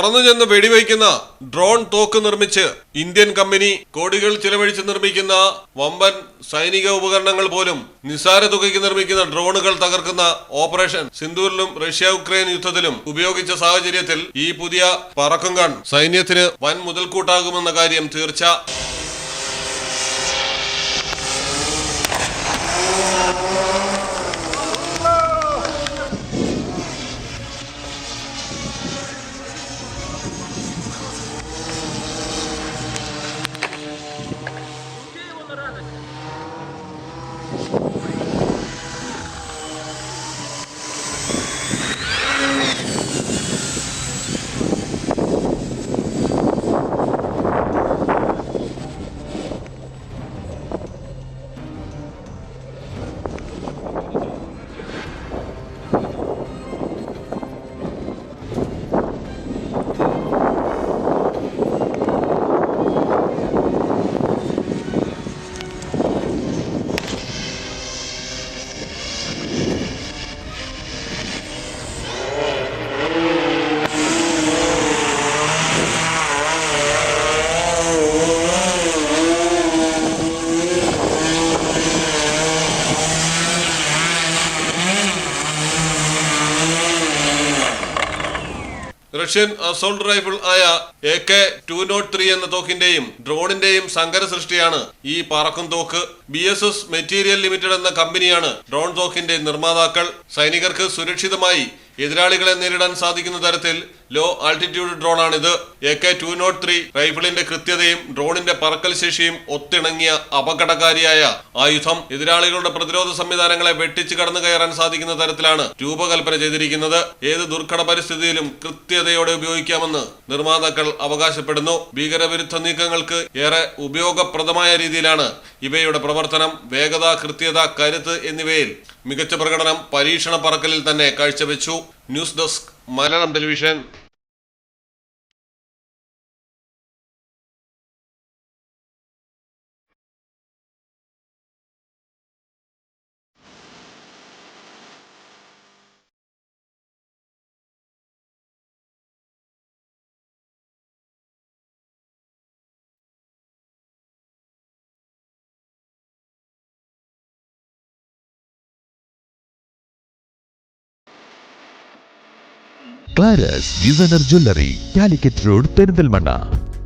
പറന്നു ചെന്ന് വെടിവയ്ക്കുന്ന ഡ്രോൺ തോക്ക് നിർമ്മിച്ച് ഇന്ത്യൻ കമ്പനി കോടികൾ ചിലവഴിച്ച് നിർമ്മിക്കുന്ന വമ്പൻ സൈനിക ഉപകരണങ്ങൾ പോലും നിസ്സാര തുകയ്ക്ക് നിർമ്മിക്കുന്ന ഡ്രോണുകൾ തകർക്കുന്ന ഓപ്പറേഷൻ സിന്ദൂരിലും റഷ്യ യുക്രൈൻ യുദ്ധത്തിലും ഉപയോഗിച്ച സാഹചര്യത്തിൽ ഈ പുതിയ പറക്കും ഗൺ സൈന്യത്തിന് വൻ മുതൽക്കൂട്ടാകുമെന്ന കാര്യം തീർച്ച. റഷ്യൻ അസോൾട്ട് റൈഫിൾ ആയ AK-203 എന്ന തോക്കിന്റെയും ഡ്രോണിന്റെയും സങ്കര സൃഷ്ടിയാണ് ഈ പറക്കും തോക്ക്. BSS മെറ്റീരിയൽ ലിമിറ്റഡ് എന്ന കമ്പനിയാണ് ഡ്രോൺ തോക്കിന്റെ നിർമ്മാതാക്കൾ. സൈനികർക്ക് സുരക്ഷിതമായി എതിരാളികളെ നേരിടാൻ സാധിക്കുന്ന തരത്തിൽ ലോ ആൾട്ടിറ്റ്യൂഡ് ഡ്രോണാണിത്. AK-203 റൈഫിളിന്റെ കൃത്യതയും ഡ്രോണിന്റെ പറക്കൽ ശേഷിയും ഒത്തിണങ്ങിയ അപകടകാരിയായ ആയുധം എതിരാളികളുടെ പ്രതിരോധ സംവിധാനങ്ങളെ വെട്ടിച്ചു കടന്നു കയറാൻ സാധിക്കുന്ന തരത്തിലാണ് രൂപകൽപ്പന ചെയ്തിരിക്കുന്നത്. ഏത് ദുർഘട പരിസ്ഥിതിയിലും കൃത്യതയോടെ ഉപയോഗിക്കാമെന്ന് നിർമ്മാതാക്കൾ അവകാശപ്പെടുന്നു. ഭീകരവിരുദ്ധ നീക്കങ്ങൾക്ക് ഏറെ ഉപയോഗപ്രദമായ രീതിയിലാണ് ഇവയുടെ പ്രവർത്തനം. വേഗത, കൃത്യത, കരുത്ത് എന്നിവയിൽ മികച്ച പ്രകടനം പരീക്ഷണ പറക്കലിൽ തന്നെ കാഴ്ചവെച്ചു. News desk Malayalam television. Claras designer jewellery, Calicut road, Perinthalmanna.